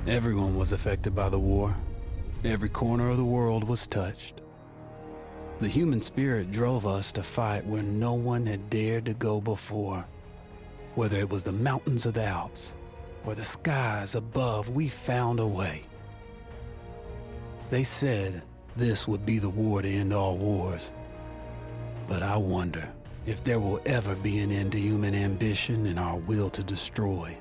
Everyone was affected by the war. Every corner of the world was touched. The human spirit drove us to fight where no one had dared to go before. Whether it was the mountains of the Alps or the skies above, we found a way. They said this would be the war to end all wars. But I wonder if there will ever be an end to human ambition and our will to destroy.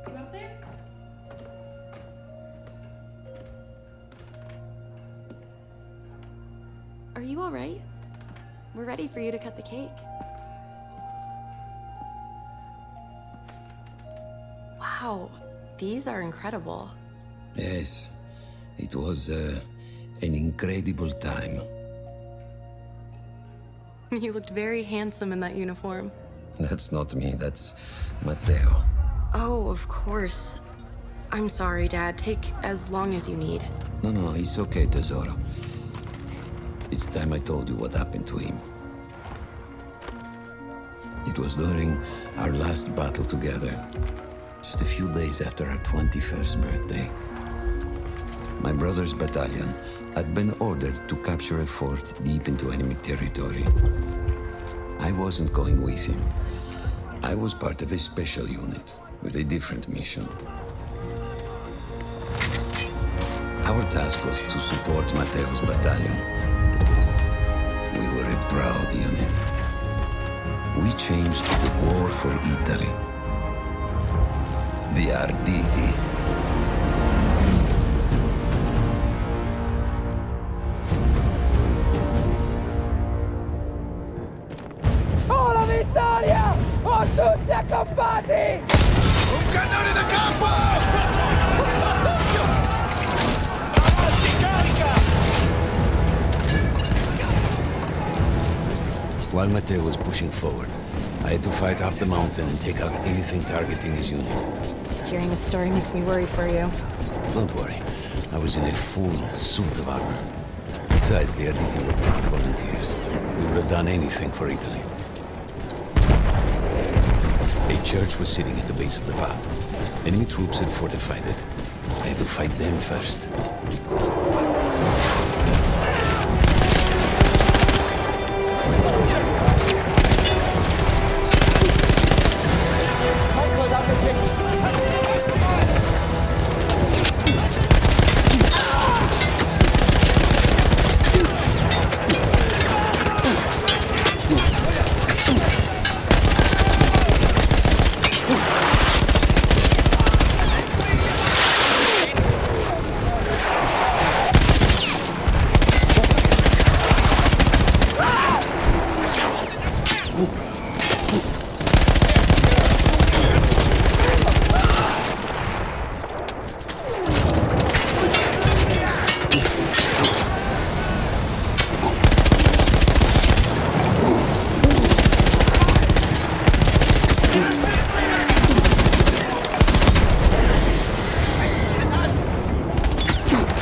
You up there? Are you all right? We're ready for you to cut the cake. Wow, these are incredible. Yes, it was an incredible time. You looked very handsome in that uniform. That's not me, that's Matteo. Oh, of course. I'm sorry, Dad. Take as long as you need. No, it's okay, Tesoro. It's time I told you what happened to him. It was during our last battle together, just a few days after our 21st birthday. My brother's battalion had been ordered to capture a fort deep into enemy territory. I wasn't going with him. I was part of a special unit with a different mission. Our task was to support Matteo's battalion. We were a proud unit. We changed the war for Italy. The Arditi. Oh, la vittoria! Oh, tutti accampati! Un cannone da campo! While Matteo was pushing forward, I had to fight up the mountain and take out anything targeting his unit. Just hearing this story makes me worry for you. Don't worry, I was in a full suit of armor. Besides, the Arditi were proud volunteers. We would have done anything for Italy. A church was sitting at the base of the path. Enemy troops had fortified it. I had to fight them first.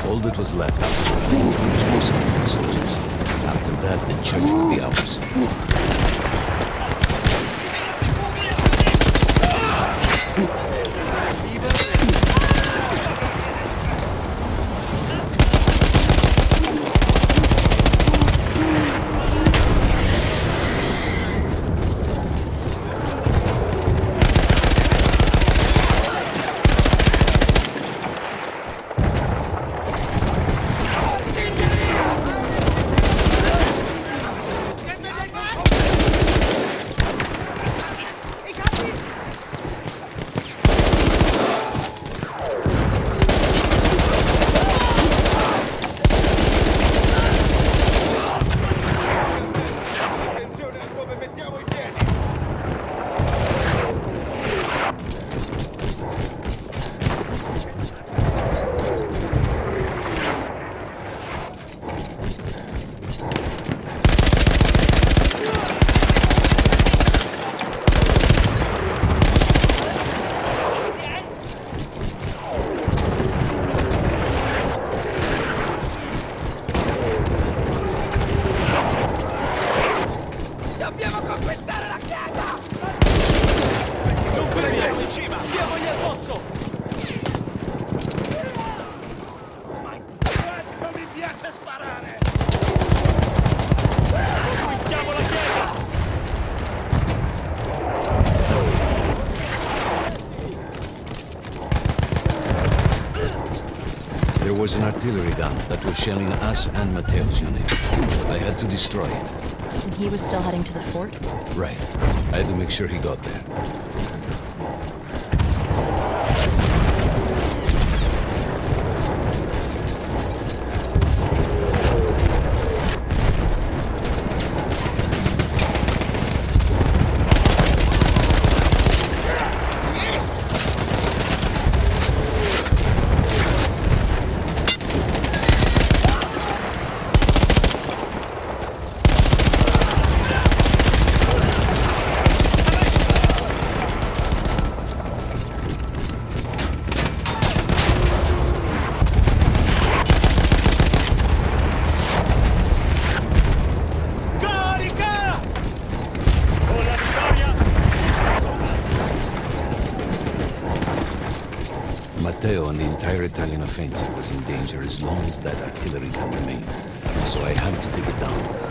All that was left after the fleeing troops were some foot soldiers. After that, the church would be ours. was an artillery gun that was shelling us and Matteo's unit. I had to destroy it. And he was still heading to the fort? Right. I had to make sure he got there. Matteo and the entire Italian offensive was in danger as long as that artillery gun remained. So I had to take it down.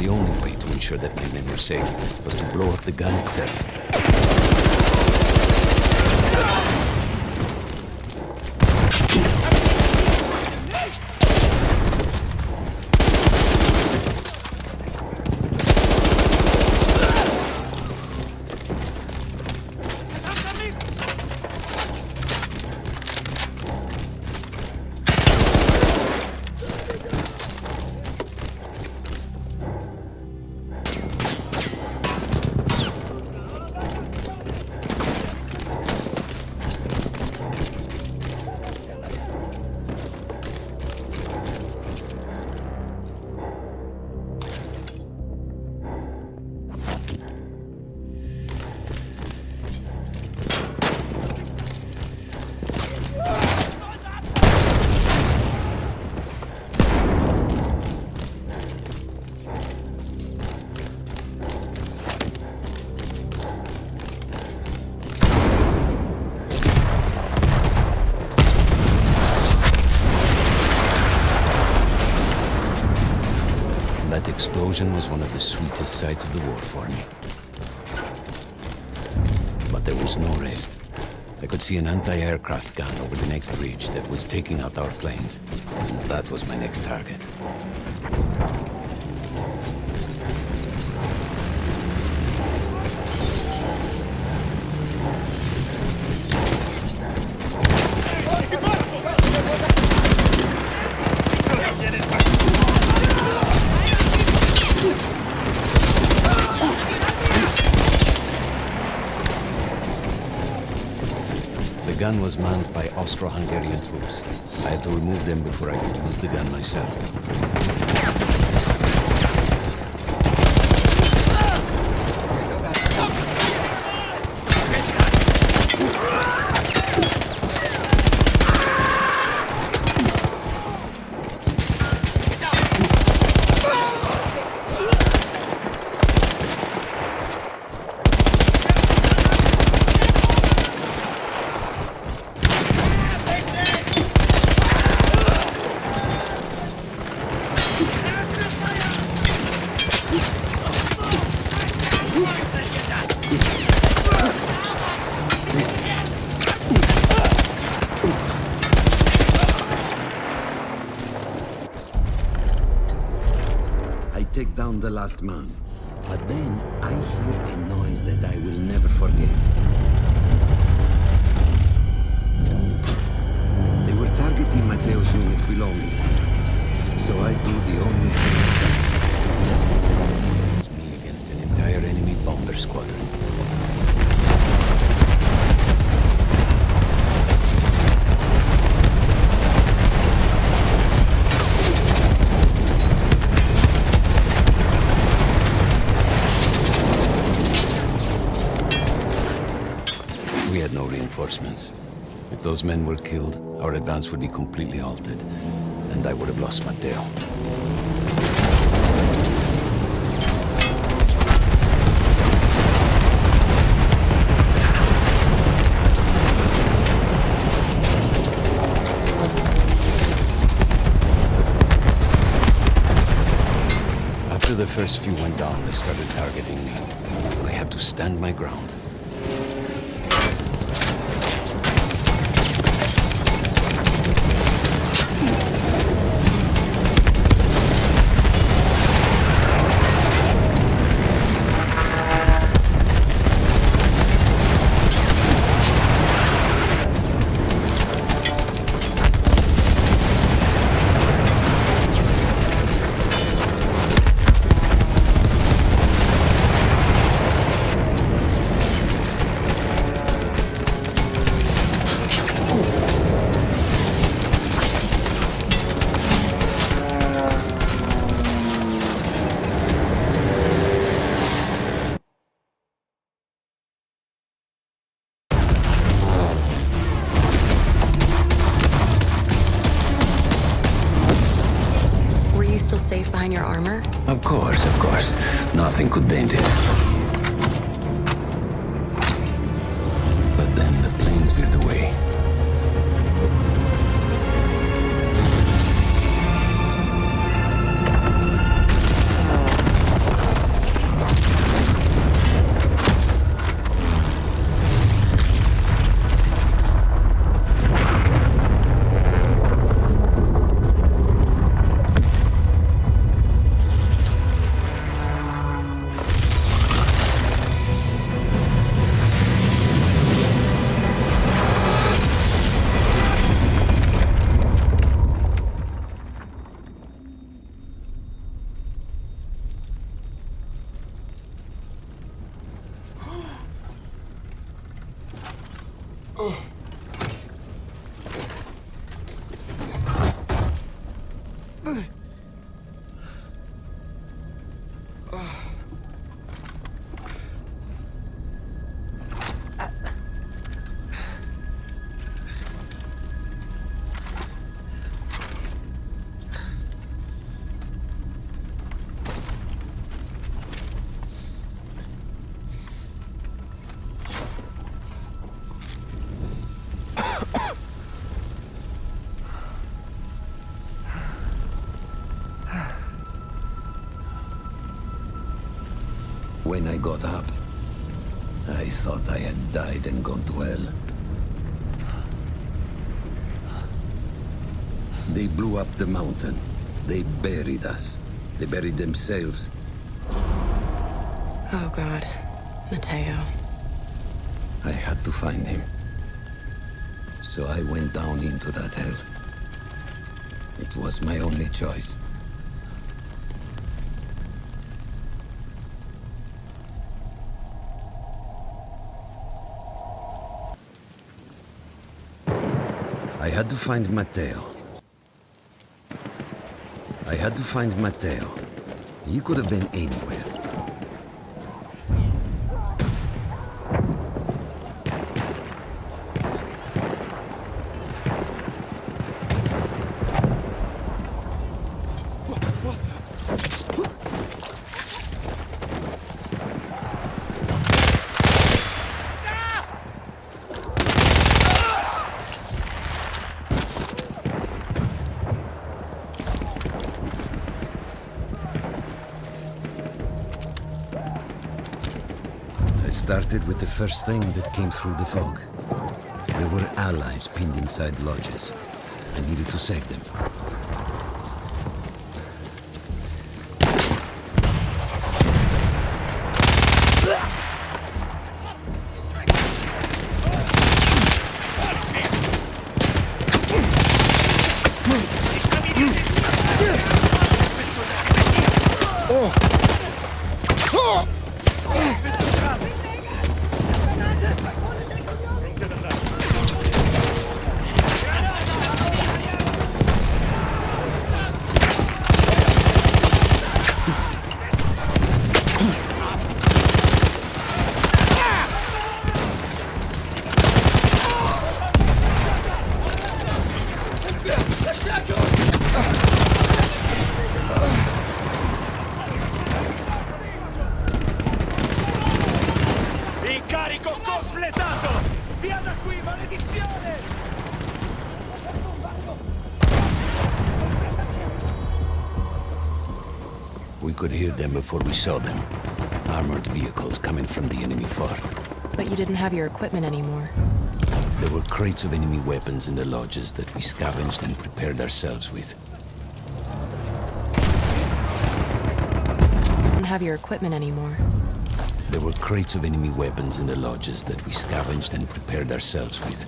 The only way to ensure that my men were safe was to blow up the gun itself. That explosion was one of the sweetest sights of the war for me. But there was no rest. I could see an anti-aircraft gun over the next ridge that was taking out our planes. And that was my next target. The gun was manned by Austro-Hungarian troops. I had to remove them before I could use the gun myself. I take down the last man, but then I hear a noise that I will never forget. They were targeting Matteo's unit belonging, so I do the only thing I can. It's me against an entire enemy bomber squadron. We had no reinforcements. If those men were killed, our advance would be completely halted, and I would have lost Matteo. After the first few went down, they started targeting me. I had to stand my ground. Still safe behind your armor? Of course, of course. Nothing could dent it. But then the planes veered away. When I got up, I thought I had died and gone to hell. They blew up the mountain. They buried us. They buried themselves. Oh, God. Matteo. I had to find him. So I went down into that hell. It was my only choice. I had to find Matteo. He could have been anywhere. I started with the first thing that came through the fog. There were allies pinned inside lodges. I needed to save them. Incarico completato! Via da qui, maledizione! We could hear them before we saw them. Armored vehicles coming from the enemy fort. But you didn't have your equipment anymore. There were crates of enemy weapons in the lodges that we scavenged and prepared ourselves with. Didn't have your equipment anymore. There were crates of enemy weapons in the lodges that we scavenged and prepared ourselves with.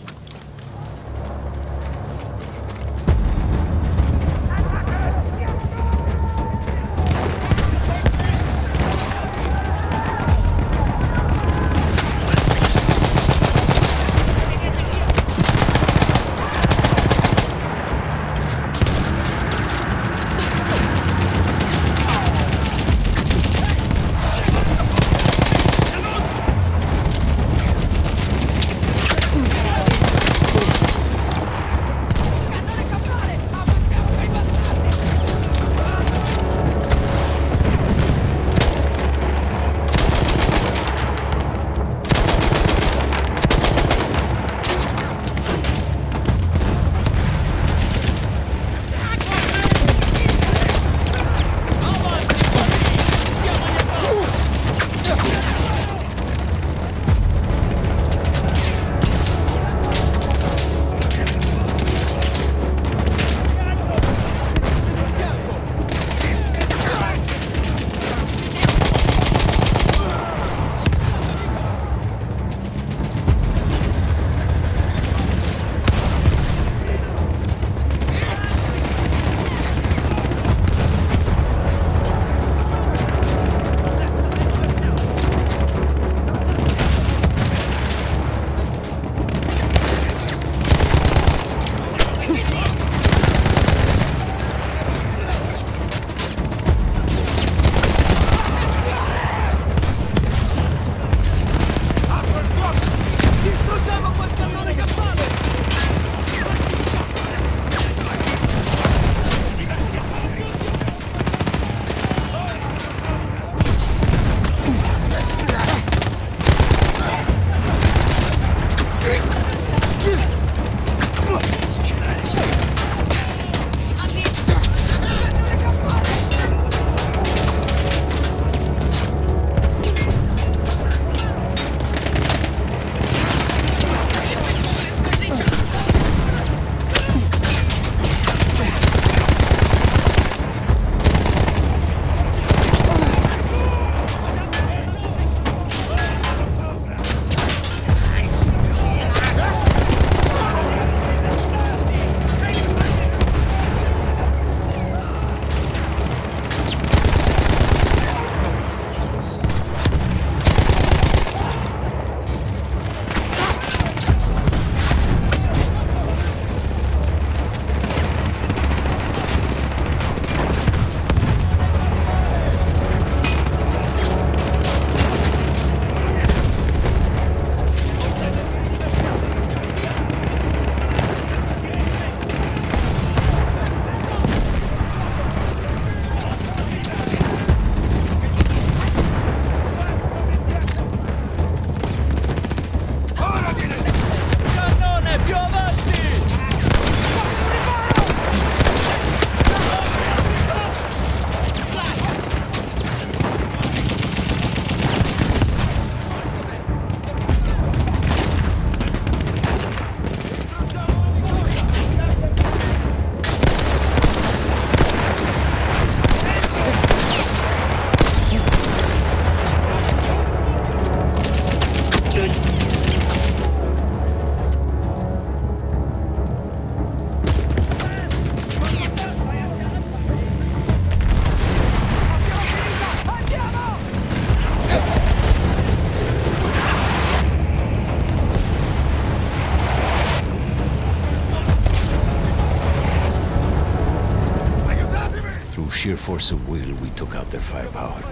force of will, we took out their firepower.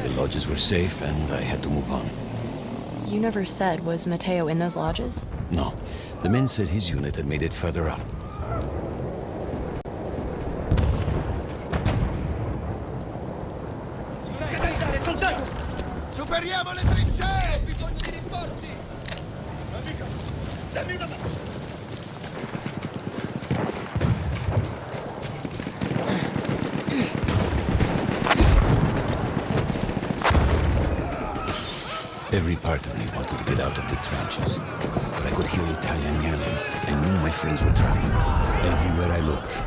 The lodges were safe, and I had to move on. You never said, was Mateo in those lodges? No, the men said his unit had made it further up. Soldato! Superiamo le trincee! Bisogno di rinforzi! Amico, dammi una mano! Every part of me wanted to get out of the trenches, but I could hear Italian yelling. I knew my friends were trying. Everywhere I looked,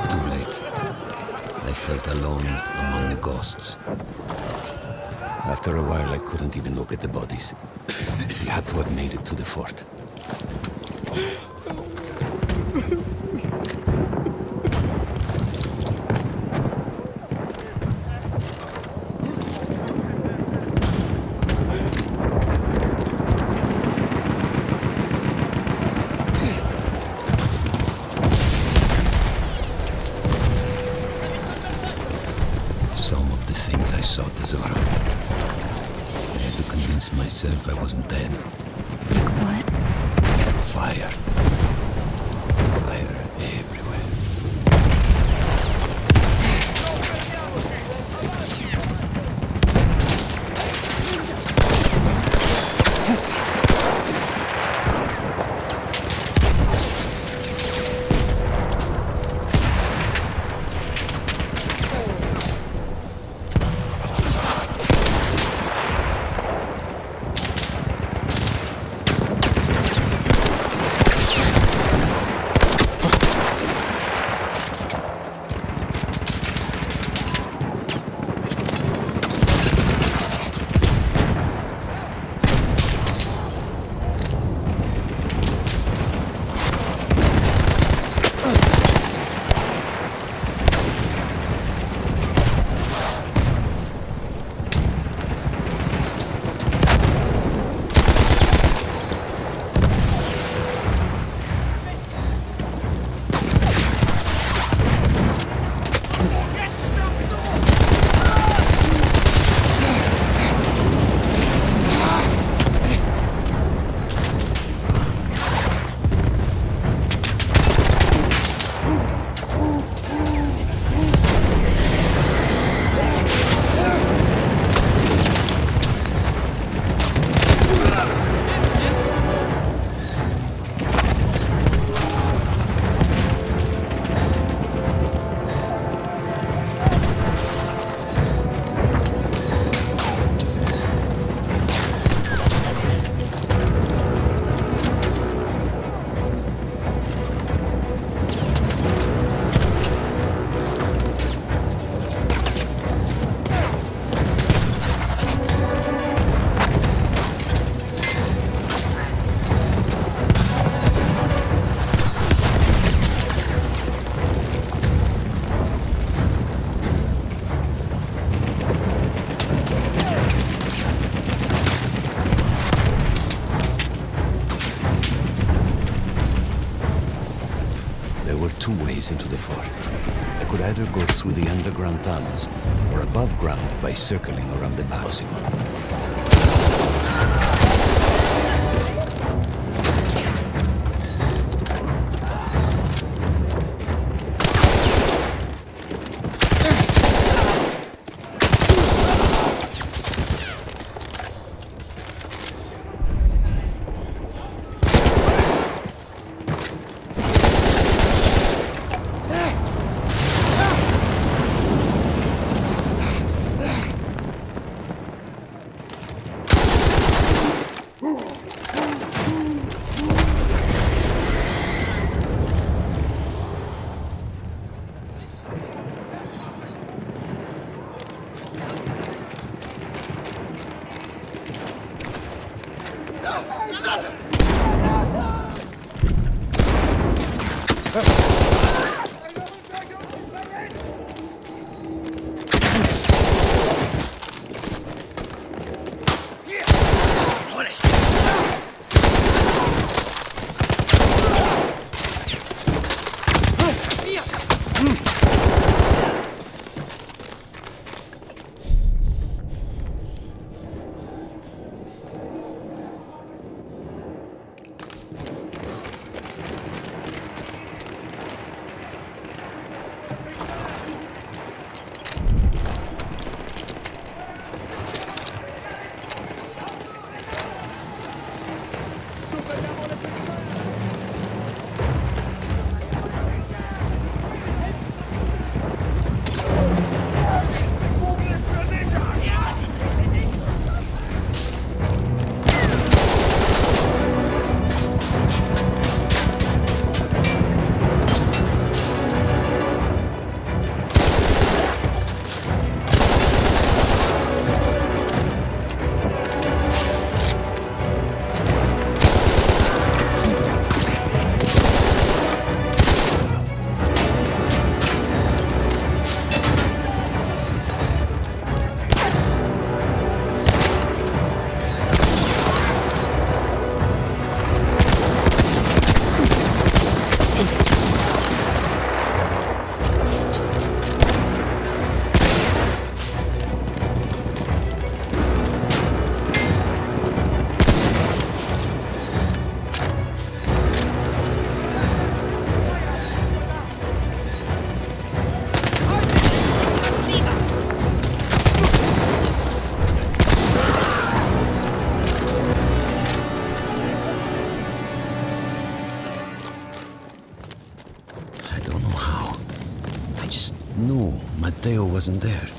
too late. I felt alone among ghosts. After a while, I couldn't even look at the bodies. We had to have made it to the fort. Some of the things I saw, Tesoro. I had to convince myself I wasn't dead. Like what? Fire. Fire everywhere. There were two ways into the fort. I could either go through the underground tunnels, or above ground by circling around the Bausigon. Matteo wasn't there.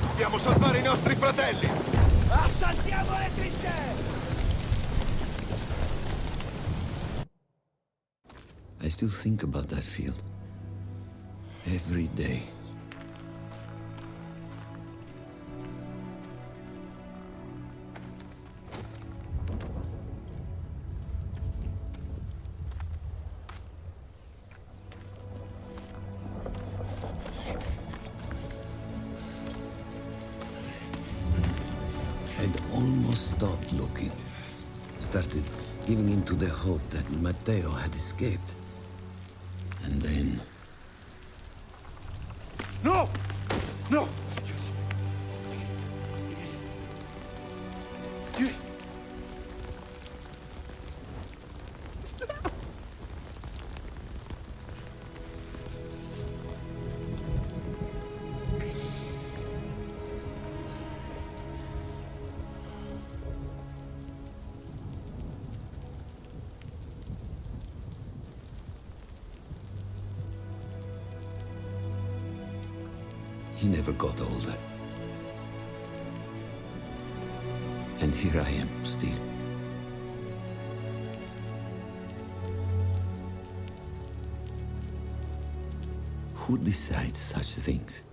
Dobbiamo salvare i nostri fratelli! Assaltiamo le trincee! I still think about that field. Every day. I'd almost stopped looking. Started giving in to the hope that Matteo had escaped. And then... No! No! He never got older. And here I am, still. Who decides such things?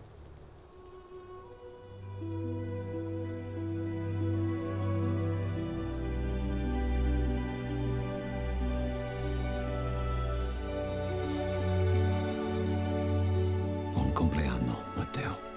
Buon compleanno, Matteo.